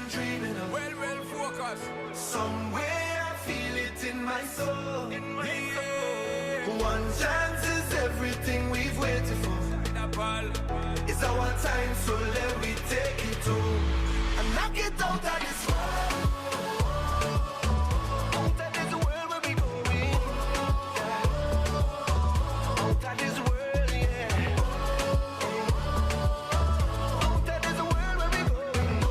dreaming of. Well, focus. Somewhere I feel it in my soul. One chance is everything we've waited for. It's our time, so let me take it home and knock it out of this world. Out of this world where we going. Out of this world, yeah. Out of this world where we going.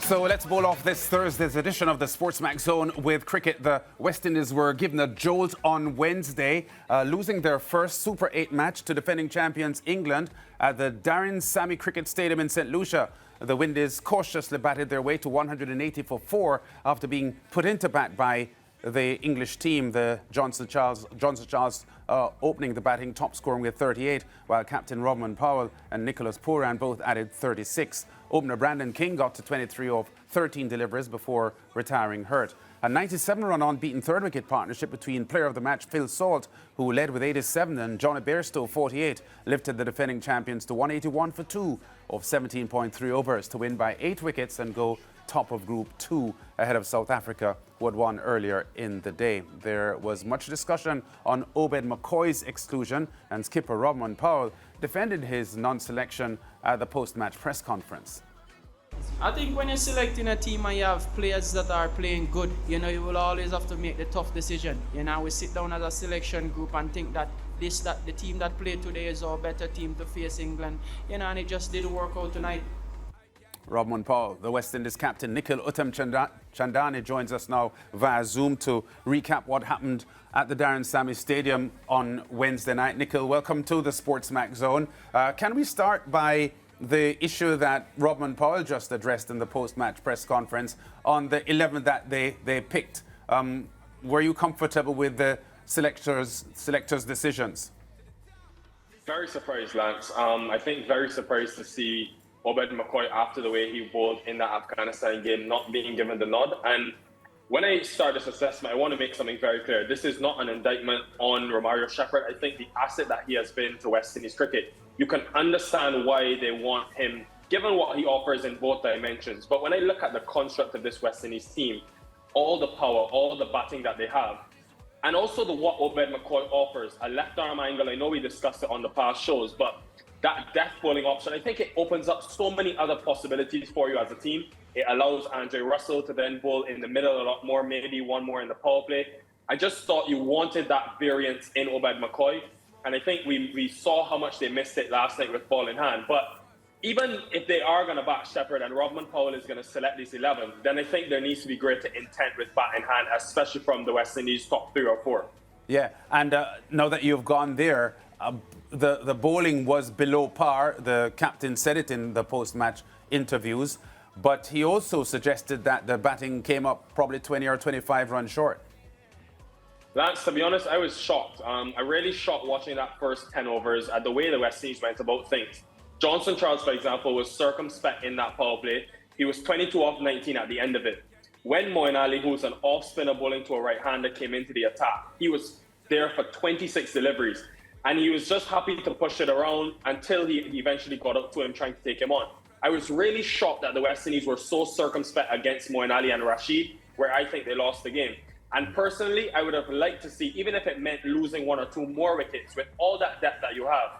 So let's bowl off this Thursday's edition of the SportsMax Zone with cricket. The West Indies were given a jolt on Wednesday, losing their first Super 8 match to defending champions England at the Darren Sammy Cricket Stadium in St. Lucia. The Windies cautiously batted their way to 180 for 4 after being put into bat by the English team. The Johnson Charles opening the batting, top scoring with 38, while captain Rodman Powell and Nicholas Pooran both added 36. Opener Brandon King got to 23 of 13 deliveries before retiring hurt. A 97-run unbeaten third-wicket partnership between player of the match Phil Salt, who led with 87, and Johnny Bairstow, 48, lifted the defending champions to 181 for 2 of 17.3 overs to win by 8 wickets and go top of Group 2 ahead of South Africa, who had won earlier in the day. There was much discussion on Obed McCoy's exclusion, and skipper Rodman Powell defended his non-selection at the post-match press conference. I think when you're selecting a team and you have players that are playing good, you will always have to make the tough decision. We sit down as a selection group and think that the team that played today is our better team to face England, and it just didn't work out tonight. Rodman Powell, the West Indies captain Nikhil Chandani joins us now via Zoom to recap what happened at the Darren Sammy Stadium on Wednesday night. Nikhil, welcome to the SportsMax Zone. Can we start by the issue that Rodman Powell just addressed in the post-match press conference on the 11 that they picked? Were you comfortable with the selectors' decisions? Very surprised, Lance. I think very surprised to see Obed McCoy, after the way he bowled in that Afghanistan game, not being given the nod. And when I start this assessment, I want to make something very clear. This is not an indictment on Romario Shepherd. I think the asset that he has been to West Indies cricket, you can understand why they want him, given what he offers in both dimensions. But when I look at the construct of this West Indies team, all the power, all the batting that they have, and also what Obed McCoy offers, a left arm angle, I know we discussed it on the past shows, but that death bowling option, I think it opens up so many other possibilities for you as a team. It allows Andre Russell to then bowl in the middle a lot more, maybe one more in the power play. I just thought you wanted that variance in Obed McCoy. And I think we saw how much they missed it last night with ball in hand. But even if they are going to bat Shepherd and Rodman Powell is going to select these 11, then I think there needs to be greater intent with bat in hand, especially from the West Indies top 3 or 4. Yeah, and now that you've gone there, the bowling was below par. The captain said it in the post-match interviews, but he also suggested that the batting came up probably 20 or 25 runs short. Lance, to be honest, I was shocked. I really shocked watching that first 10 overs at the way the West Indies went about things. Johnson Charles, for example, was circumspect in that power play. He was 22 off 19 at the end of it. When Moeen Ali, who's an off-spinner bowling to a right-hander, came into the attack, he was there for 26 deliveries. And he was just happy to push it around until he eventually got up to him trying to take him on. I was really shocked that the West Indies were so circumspect against Moeen Ali and Rashid, where I think they lost the game. And personally, I would have liked to see, even if it meant losing 1 or 2 more wickets, with all that depth that you have,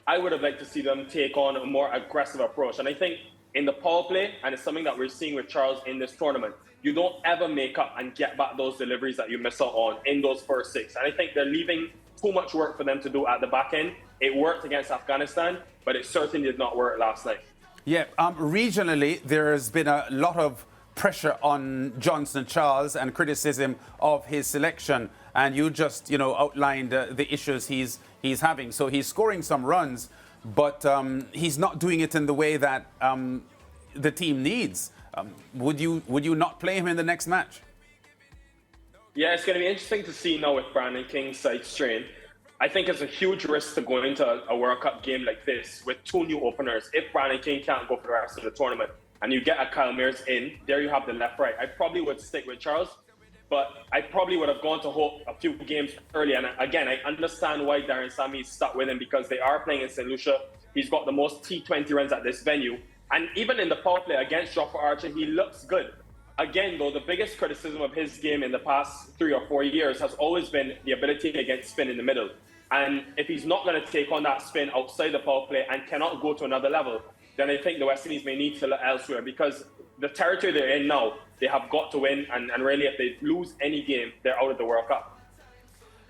I would have liked to see them take on a more aggressive approach. And I think in the power play, and it's something that we're seeing with Charles in this tournament, you don't ever make up and get back those deliveries that you miss out on in those first 6. And I think they're leaving too much work for them to do at the back end. It worked against Afghanistan, but it certainly did not work last night. Yeah, regionally, there's been a lot of pressure on Johnson Charles and criticism of his selection. And you just, outlined the issues he's having. So he's scoring some runs, but he's not doing it in the way that the team needs. Would you not play him in the next match? Yeah, it's going to be interesting to see now with Brandon King's side strain. I think it's a huge risk to go into a World Cup game like this with 2 new openers. If Brandon King can't go for the rest of the tournament and you get a Kyle Mears in, there you have the left right. I probably would stick with Charles, but I probably would have gone to Hope a few games early. And again, I understand why Darren Sammy is stuck with him because they are playing in St. Lucia. He's got the most T20 runs at this venue. And even in the power play against Jofra Archer, he looks good. Again, though, the biggest criticism of his game in the past 3 or 4 years has always been the ability to get spin in the middle. And if he's not going to take on that spin outside the power play and cannot go to another level, then I think the West Indies may need to look elsewhere, because the territory they're in now, they have got to win. And really, if they lose any game, they're out of the World Cup.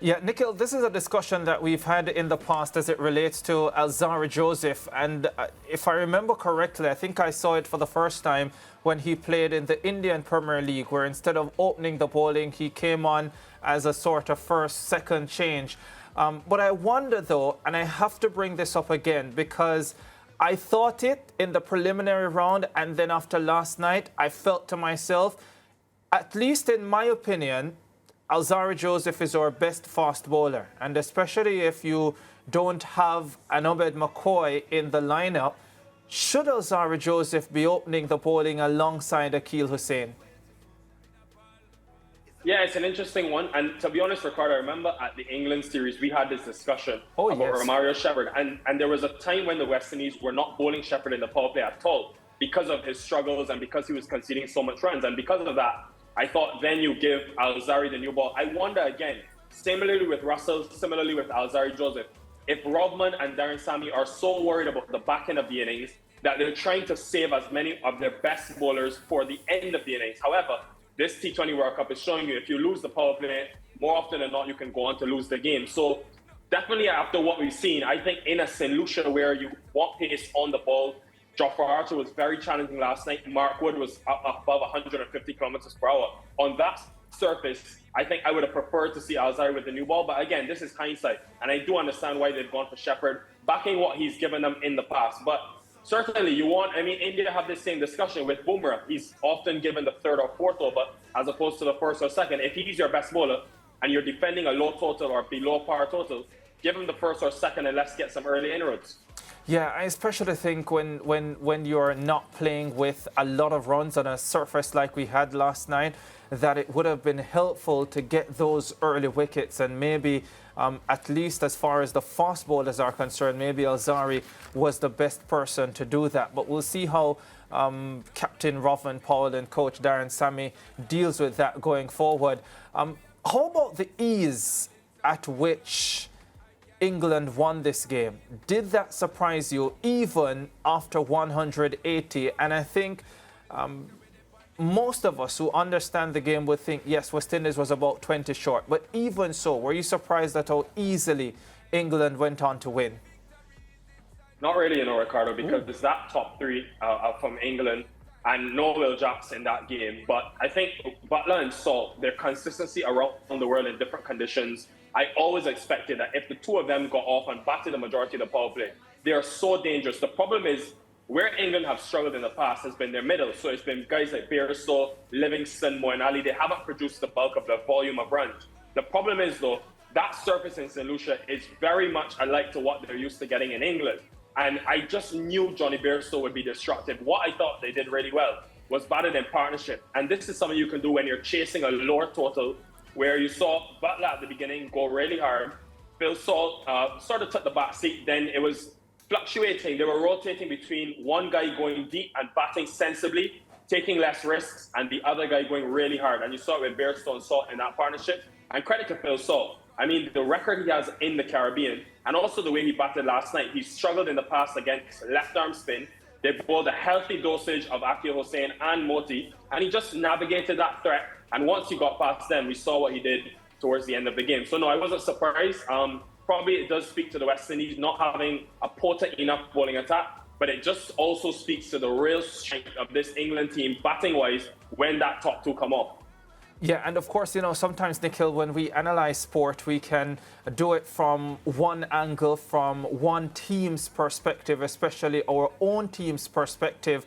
Yeah, Nikhil, this is a discussion that we've had in the past as it relates to Alzarri Joseph. And if I remember correctly, I think I saw it for the first time when he played in the Indian Premier League, where instead of opening the bowling, he came on as a sort of first, second change. But I wonder, though, and I have to bring this up again, because I thought it in the preliminary round, and then after last night, I felt to myself, at least in my opinion, Alzarri Joseph is our best fast bowler, and especially if you don't have an Obed McCoy in the lineup, should Alzarri Joseph be opening the bowling alongside Akeal Hussain? Yeah, it's an interesting one. And to be honest, Ricardo, I remember at the England series, we had this discussion about Romario Shepherd. And there was a time when the West Indies were not bowling Shepherd in the power play at all because of his struggles and because he was conceding so much runs. And because of that, I thought then you give Alzarri the new ball. I wonder again, similarly with Russell, similarly with Alzarri Joseph, if Rodman and Darren Sammy are so worried about the back end of the innings that they're trying to save as many of their best bowlers for the end of the innings. However, this T20 World Cup is showing you if you lose the power play, more often than not, you can go on to lose the game. So definitely after what we've seen, I think in a St. Lucia where you want pace on the ball, Jofra Archer was very challenging last night. Mark Wood was up above 150 kilometers per hour. On that surface, I think I would have preferred to see Alzarri with the new ball. But again, this is hindsight. And I do understand why they've gone for Shepherd, backing what he's given them in the past. But certainly India have this same discussion with Bumrah. He's often given the third or fourth over as opposed to the first or second. If he's your best bowler and you're defending a low total or below par total, give him the first or second and let's get some early inroads. Yeah, I especially think when you're not playing with a lot of runs on a surface like we had last night, that it would have been helpful to get those early wickets, and maybe at least as far as the fast bowlers are concerned, maybe Alzarri was the best person to do that. But we'll see how Captain Rovman Powell and Coach Darren Sammy deals with that going forward. How about the ease at which England won this game? Did that surprise you even after 180? And I think most of us who understand the game would think, yes, West Indies was about 20 short. But even so, were you surprised at how easily England went on to win? Not really, Ricardo, because it's that top three from England and no Will Jacks in that game. But I think Butler and Salt, their consistency around the world in different conditions, I always expected that if the two of them got off and batted the majority of the power play, they are so dangerous. The problem is where England have struggled in the past has been their middle. So it's been guys like Bairstow, Livingston, Moeen Ali. They haven't produced the bulk of the volume of runs. The problem is, though, that surface in St. Lucia is very much alike to what they're used to getting in England. And I just knew Johnny Bairstow would be disruptive. What I thought they did really well was batted in partnership. And this is something you can do when you're chasing a lower total, where you saw Butler at the beginning go really hard. Phil Salt sort of took the back seat. Then it was fluctuating. They were rotating between one guy going deep and batting sensibly, taking less risks, and the other guy going really hard. And you saw it with Bairstow and Salt in that partnership. And credit to Phil Salt. I mean, the record he has in the Caribbean, and also the way he batted last night. He struggled in the past against left-arm spin. They bowled a healthy dosage of Akeal Hussain and Moti, and he just navigated that threat. And once he got past them, we saw what he did towards the end of the game. So no, I wasn't surprised. Probably it does speak to the West Indies not having a potent enough bowling attack, but it just also speaks to the real strength of this England team batting-wise when that top two come off. Yeah, and of course, sometimes, Nikhil, when we analyze sport, we can do it from one angle, from one team's perspective, especially our own team's perspective.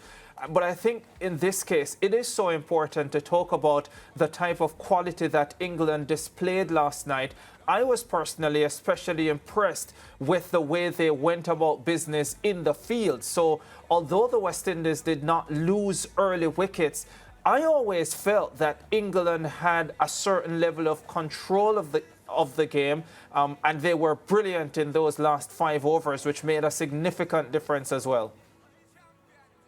But I think in this case, it is so important to talk about the type of quality that England displayed last night. I was personally especially impressed with the way they went about business in the field. So although the West Indies did not lose early wickets, I always felt that England had a certain level of control of the game, and they were brilliant in those last 5 overs, which made a significant difference as well.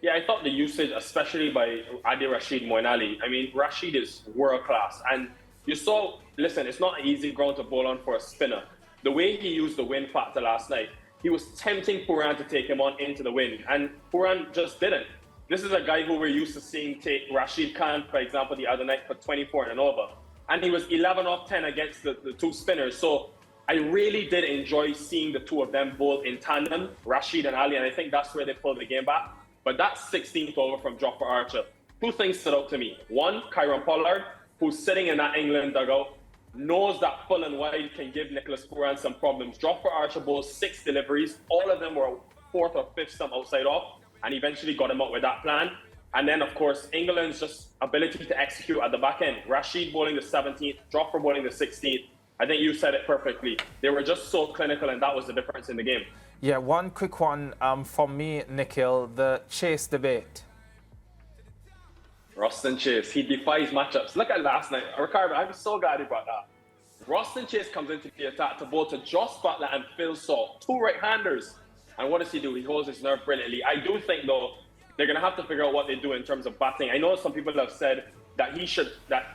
Yeah, I thought the usage, especially by Adi Rashid Moeen Ali, I mean, Rashid is world class. And you saw, listen, it's not an easy ground to bowl on for a spinner. The way he used the wind factor last night, he was tempting Pooran to take him on into the wind, and Pooran just didn't. This is a guy who we're used to seeing take Rashid Khan, for example, the other night for 24 and over. And he was 11 off 10 against the two spinners. So I really did enjoy seeing the two of them bowl in tandem, Rashid and Ali, and I think that's where they pulled the game back. But that 16th over from Jofra Archer, two things stood out to me. One, Kyron Pollard, who's sitting in that England dugout, knows that full and wide can give Nicholas Pooran some problems. Jofra Archer bowls 6 deliveries. All of them were 4th or 5th stump outside off, and eventually got him out with that plan. And then, of course, England's just ability to execute at the back end. Rashid bowling the 17th, Jofra bowling the 16th. I think you said it perfectly. They were just so clinical, and that was the difference in the game. Yeah, one quick one from me, Nikhil, the Chase debate. Roston Chase, he defies matchups. Look at last night. Ricardo, I'm so glad he brought that. Roston Chase comes into the attack to bowl to Joss Butler and Phil Salt, two right-handers. And what does he do? He holds his nerve brilliantly. I do think, though, they're going to have to figure out what they do in terms of batting. I know some people have said that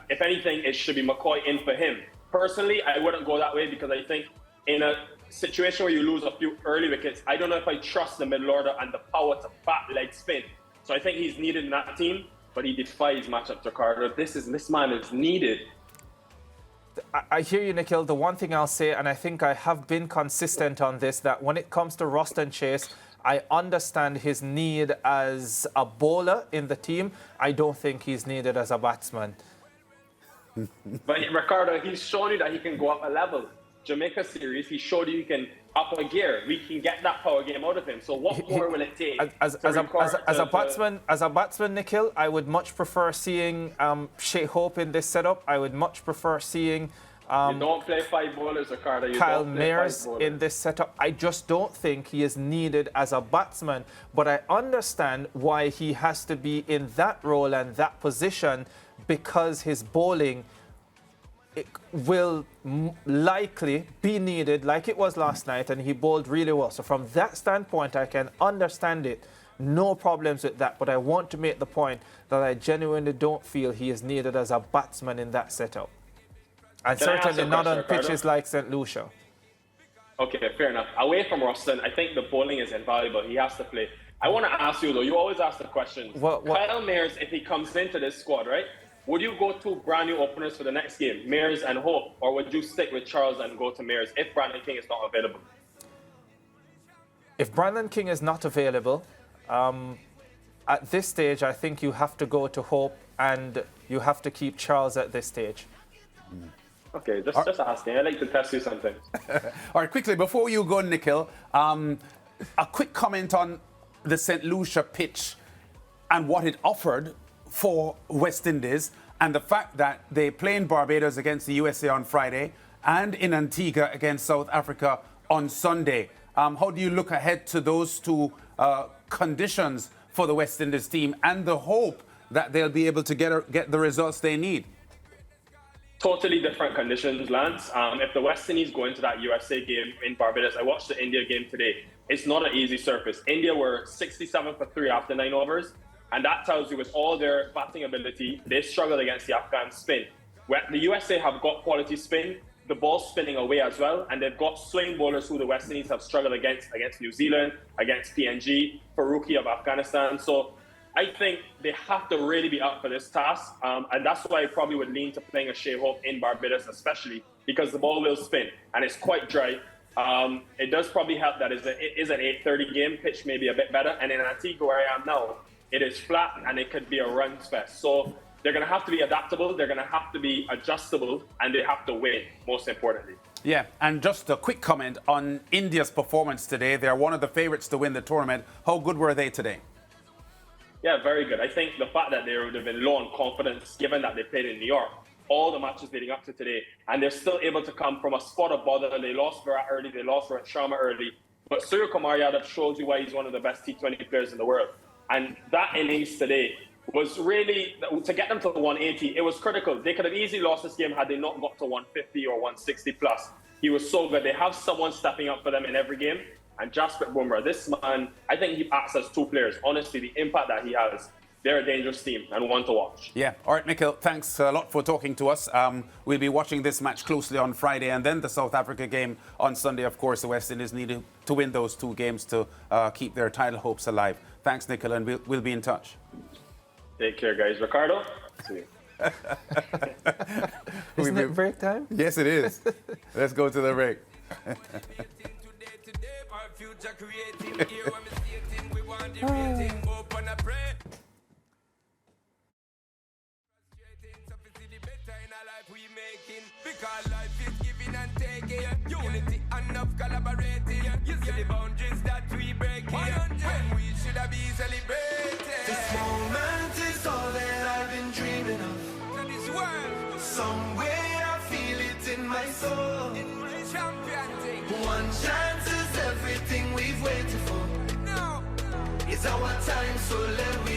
if anything, it should be McCoy in for him. Personally, I wouldn't go that way because I think in a situation where you lose a few early wickets, I don't know if I trust the middle order and the power to bat leg spin. So I think he's needed in that team, but he defies matchups, Ricardo. This man is needed. I hear you, Nikhil. The one thing I'll say, and I think I have been consistent on this, that when it comes to Roston Chase, I understand his need as a bowler in the team. I don't think he's needed as a batsman. But Ricardo, he's shown you that he can go up a level. Jamaica series, he showed you he can up a gear. We can get that power game out of him. So what more will it take? As a batsman, Nikhil, I would much prefer seeing Shea Hope in this setup. I would much prefer seeing you don't play 5 bowlers, Ricardo. You Kyle don't play Mayers 5 bowlers in this setup. I just don't think he is needed as a batsman. But I understand why he has to be in that role and that position, because his bowling will likely be needed like it was last night, and he bowled really well. So from that standpoint, I can understand it. No problems with that. But I want to make the point that I genuinely don't feel he is needed as a batsman in that setup. And certainly not on pitches like St. Lucia. Okay, fair enough. Away from Roston, I think the bowling is invaluable. He has to play. I want to ask you, though, you always ask the question. Kyle Mayers, if he comes into this squad, right, would you go to brand new openers for the next game, Mayers and Hope, or would you stick with Charles and go to Mayers if Brandon King is not available? If Brandon King is not available, at this stage, I think you have to go to Hope and you have to keep Charles at this stage. Okay, just asking. I like to test you something. All right, quickly, before you go, Nikhil, a quick comment on the St. Lucia pitch and what it offered for West Indies, and the fact that they play in Barbados against the USA on Friday and in Antigua against South Africa on Sunday. How do you look ahead to those two conditions for the West Indies team and the hope that they'll be able to get the results they need? Totally different conditions, Lance. If the West Indies go into that USA game in Barbados, I watched the India game today. It's not an easy surface. India were 67 for 3 after 9 overs. And that tells you with all their batting ability, they struggled against the Afghan spin. Where the USA have got quality spin, the ball's spinning away as well, and they've got swing bowlers who the West Indies have struggled against New Zealand, against PNG, Faruqi of Afghanistan. So I think they have to really be up for this task, and that's why I probably would lean to playing a Shea Hope in Barbados, especially because the ball will spin, and it's quite dry. It does probably help that it is an 8:30 game, pitch maybe a bit better, and in Antigua where I am now, it is flat and it could be a runs fest. So they're going to have to be adaptable, they're going to have to be adjustable, and they have to win, most importantly. Yeah, and just a quick comment on India's performance today. They're one of the favourites to win the tournament. How good were they today? Yeah, very good. I think the fact that they would have been low on confidence, given that they played in New York, all the matches leading up to today, and they're still able to come from a spot of bother. They lost Virat early, they lost Rohit Sharma early, but Surya Kumar Yadav shows you why he's one of the best T20 players in the world. And that innings today was really, to get them to 180, it was critical. They could have easily lost this game had they not got to 150 or 160 plus. He was so good. They have someone stepping up for them in every game, And Jasprit Bumrah, this man, I think he acts as two players. Honestly, the impact that he has, they're a dangerous team and one to watch. Yeah. All right, Mikkel, thanks a lot for talking to us. We'll be watching this match closely on Friday and then the South Africa game on Sunday. Of course, the West Indies needed to win those two games to keep their title hopes alive. Thanks, Mikkel, and we'll be in touch. Take care, guys. Ricardo, see you. Isn't it break time? Yes, it is. Let's go to the break. Because life is giving and taking. Unity enough collaborating. You see the boundaries that we break here. When we should have been celebrating. This moment is all that I've been dreaming of. To this world. Somewhere I feel it in my soul. In my champion thing. One chance is everything we've waited for. No. It's our time, so let we